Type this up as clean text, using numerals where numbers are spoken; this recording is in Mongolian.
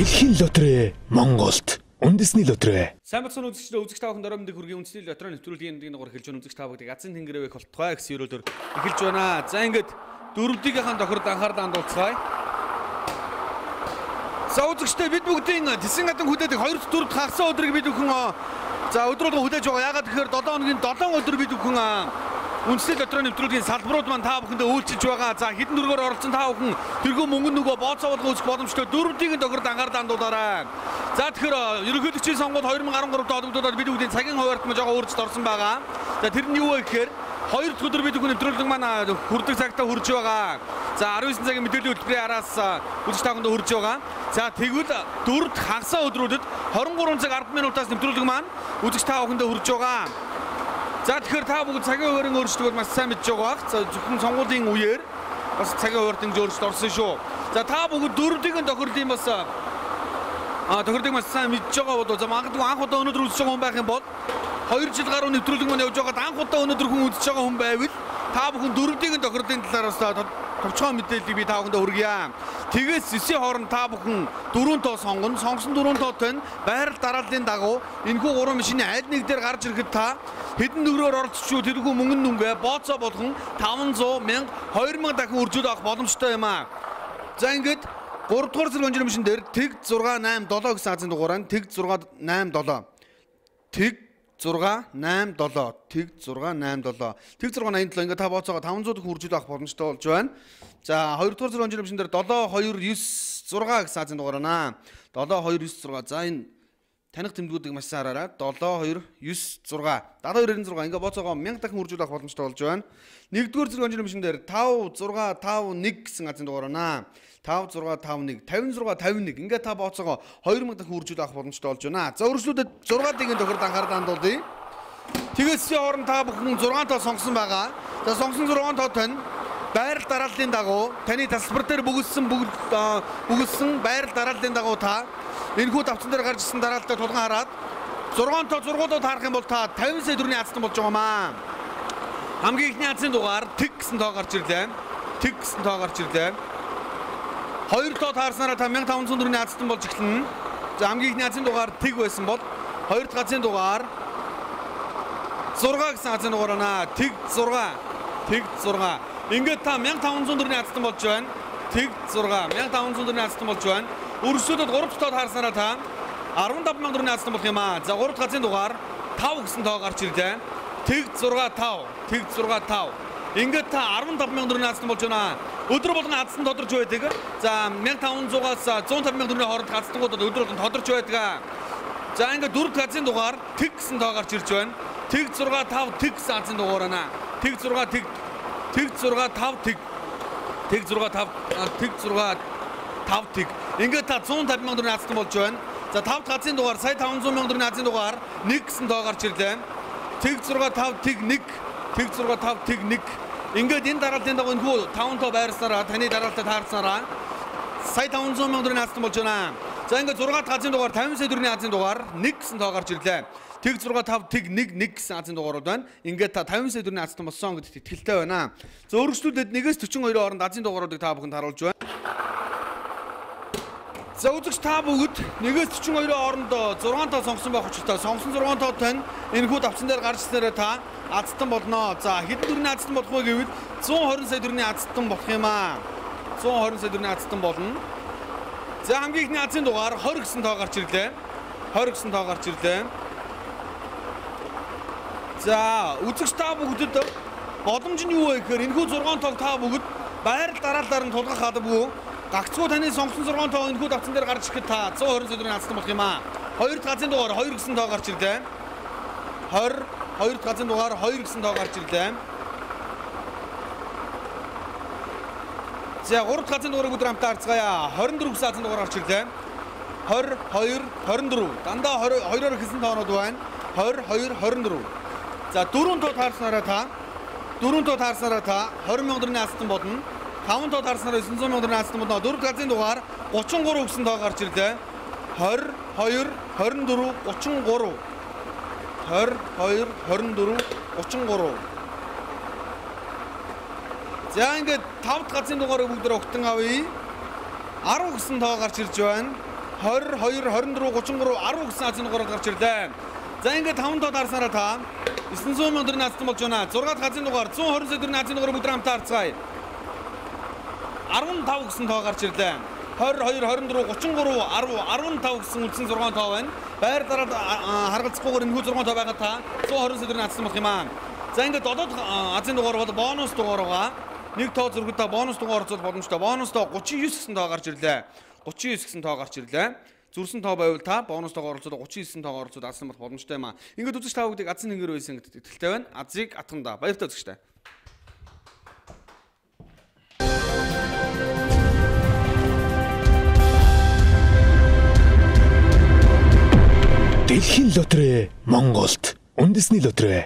Дэлхийн лотерей Монголд үндэсний лотерей. Сайн бацхан үзэгчдээ үзэгч та бүхэн дөрөмдөг хүргийн үндэсний лотерей нэвтрүүлгийн нэг дугаар эхэлж байна. Үзэгч та бүхэнд азийн тэнгэрээ болтугай гэсэн өрөөлөөр эхэлж байна. За ингээд дөрөвдөгийнхэн тохирд анхаарлаа хандуулцгаая. За үзэгчдээ бид бүгдийн Тэсэн гадан хүлээдэг 2-4 хагас өдрийг бид бүхэн за өдрөөлгөн хүлээж байгаа. Ягаад гэхээр 7 хоногийн 7 өдөр бид бүхэн үндэсний лотерей нэвтрүүлгийн салбарууд маань та бүхэндээ үйлчилж байгаа. За хэдэн дөрвөөр оролцсон та бүхэн тэрхүү мөнгө нөгөө бооцоолгоо үзэх боломжтой дөрөвдгийн тохирд анхаарлаа хандуулаарай. За тэгэхээр ерөнхийлөгчийн сонгуульд 2013 холбогдуулаад бид бүгдийн цагийн хуваарьт жоо өөрчлөлт орсон байгаа. За тэр нь юу вэ гэхээр 2 дахь өдөр бид бүхэн нэвтрүүлэг маань хүрдэг цагтаа хүрж байгаа. За 19 цагийн мэдээллийн хөтөлбөрийн араас үзэгч та бүхэнд хүрж байгаа. За тэгвэл 4 дахь хагас өдрүүдэд 23 цаг 10 минутаас нэвтрүүлэг маань үзэгч та бүхэнд хүрж байгаа. За тэгэхээр та бүгд цагийн хуваарийн өөрчлөлтүүд маш сайн мэдж байгаа. За зөвхөн сонгуулийн үеэр бас цагийн хуваарьт өөрчлөлт орсон шүү. За та бүгд дөрөвдгийн тохирлын бас тохирлыг маш сайн мэдж байгаа бол за магадгүй анх удаа өнөөдөр үзэж байгаа хүн байх юм бол 2 жил гаруй нэвтрүүлэг маань явж байгаад анх удаа өнөөдөр хүн үзэж байгаа хүн байвал та бүхэн дөрөвдгийн тохирлын талаар бас товчхон мэдээллийг би та бүхэнд хүргье. Тэгээс эсийн хооронд та бүхэн дөрөв тоо сонгоно. Сонгосон дөрөв тоотой нь байрал дарааллын дагуу энэхүү гурван машины аль нэг дээр гарч ирэхэд та хэдэн нөрөөр оролцчихвол тэрхүү мөнгө нүнгээ бооцоо болгон 500, 1000, 2000 дахин үржүүлж авах боломжтой юм аа. За ингээд 3 дугаар зэрэг онжирын машин дээр тэг 687 гэсэн азийн дугаараа тэг 687 тэг 687 тэг 687 тэг 687 ингээд та бооцоогоо 500 дахин үржүүлж авах боломжтой болж байна. За 2 дугаар зэрэг онжирын машин дээр 7296 гэсэн азийн дугаараа 7296 за энэ таних тэмдгүүдийг маш сайн хараарай. 7296 7296 ингээ бооцоогоо 1000 дахин үржүүлж авах боломжтой болж байна. 1-р зэрэг онжирын машин дээр 5651 гэсэн азийн дугаараа 5651 5651 ингээ та бооцоогоо 2000 дахин үржүүлж авах боломжтой болж байна. За өргөжлүүдэд 6-гийн тохирд анхаарлаа хандуулъя. Тэгээс хооронд та бүхэн 6 тоо сонгосон байгаа. За сонгосон 6 тоотой нь байрал дарааллын дагуу таны тасалбар дээр бүгэлсэн байрал дарааллын дагуу та энэхүү давтсан дээр гарч ирсэн дараалтаа тулган хараад 6 тоо зургуулууд харах юм бол та 50 сая төгрөгийн азтан болж байгаа маа. Хамгийн ихний азын дугаар тэг гэсэн тоо гарч ирлээ. Тэг гэсэн тоо гарч ирлээ. 2 тоо таарснараа та 1500 төгрөгийн азтан болж эхэлнэ. За хамгийн ихний азын дугаар тэг байсан бол 2 дахь азын дугаар 6 гэсэн азын дугаараа тэг 6 тэг 6 ингээд та 1500 төгрөгийн азтан болж байна. Тэг 6 1500 төгрөгийн азтан болж байна. Өрсөлдөд 3 дахь тоо таарснараа та 15000 төгрөгийн азтан болох юм аа. За 3 дахь азын дугаар 5 гэсэн тоо гарч ирлээ. Тэг 6 5 тэг 6 5 ингээд та 15000 төгрөгийн азтан болж байна. Өдөр болгон азтан тодорч байдаг. За 1500-аас 150,000 төгрөгийн хооронд азтангууд өдөр болгон тодорч байдаг. За ингээд 4 дахь азын дугаар тэг гэсэн тоо гарч ирж байна. Тэг 6 5 тэг гэсэн азын дугаараа. Тэг 6 тэг тэг 6 5 тэг тэг 6 5 тэг 6 5 тэг ингээд та 150,000 төгрөгийн азтан болж байна. За 5 дахь азын дугаар сая 500,000 төгрөгийн азын дугаар 1 гэсэн тоо гарч ирлээ. Тэг 6 5 тэг 1 тэг 6 5 тэг 1 ингээд энэ дараалтын дагуу энэхүү 5 тоо байрснараа таны дараалтаа таарснараа сая 500,000 төгрөгийн азтан болж байна. За ингээд 6 дахь азын дугаар 50 сая төгрөгийн азын дугаар 1 гэсэн тоо гарч ирлээ. Тэг 6 5 тэг 1 1 гэсэн азын дугаарууд байна. Ингээд та 50 сая төгрөгийн азтан болсон гэдэгт итгэлтэй байна. За өргөжлүүлээд 1-ээс 42 хооронд азын дугааруудыг та бүхэнд харуулж байна. За үзэгч та бүгд 1-ээс 42 хооронд 6 тоо сонгосон байх учраас сонгосон 6 тоотой нь энэхүү давцсан дээр гарч ирснээр та азтан болно. За хэдэн төгрөгийн азтан болох вэ гэвэл 120 сая төгрөгийн азтан болох юм аа. 120 сая төгрөгийн азтан болно. За хамгийн ихний азын дугаар 20 гэсэн тоо гарч ирлээ. 20 гэсэн тоо гарч ирлээ. За үзэгч та бүгдэд боломж нь юу вэ гэхээр энэхүү 6 тоог та бүгд байрал дараалалаар нь тулгах албагүй. Гагцгүй таны сонгосон 6 тоо энэхүү давцсан дээр гарч ирэхэд та 120 сая төгрөгийн азтан болох юм аа. 2 дахь азын дугаар 2 гэсэн тоо гарч ирлээ. 2 дахь азын дугаар 2 гэсэн тоо гарч ирлээ. За 3 дахь азын дугаарыг өдөр хамтаа харцгаая. 24 гэсэн азын дугаар гарч ирлээ. 22 24 дандаа 2-оор ихсэн тоонууд байна. 22 24 за 4 тоо таарснараа та 20,000 төгрөгийн азтан болно. 5 тоо таарснараа 900,000 төгрөгийн азтан болно. 4 дахь азын дугаар 33 гэсэн тоо гарч ирлээ. 22 24 33 22 24 33 за ингээд 5 дахь азын дугаарыг бүгд өгтөн авъя. 10 гэсэн тоо гарч ирж байна. 22, 24, 33, 10 гэсэн азын дугаараар гарч ирлээ. За ингээд 5 тоо дарсараа та 900 мянга төгрөгийн азтай болж байна. 6 дахь азын дугаар 120 сая төгрөгийн азын дугаар бүгд хамтаа харцгаая. 15 гэсэн тоо гарч ирлээ. 22, 24, 33, 10, 15 гэсэн үлдсэн 6 тоо байна. Байр дараад харгалзахгүйгээр энэ хүү 6 тоо байгаа та 120 сая төгрөгийн азтай болох юм аа. За ингээд додоод азын дугаар бол бонус дугаар байгаа. Нэг тоо зөргөд та бонус дугаар орцол боломжтой. Бонус тоо 39 гэсэн тоо гарч ирлээ. 39 гэсэн тоо гарч ирлээ. Зүрсэн тоо байвал та бонус тоогоор орцоод 39 тоогоор орцоод азсан болох боломжтой юм аа. Ингээд үзэж та бүгдийг азын нэгээр байсан гэдэг итгэлтэй байна. Азыг атганда баяртай үзэгчтэй. Дэлхийн лотерей Монголд үндэсний лотерей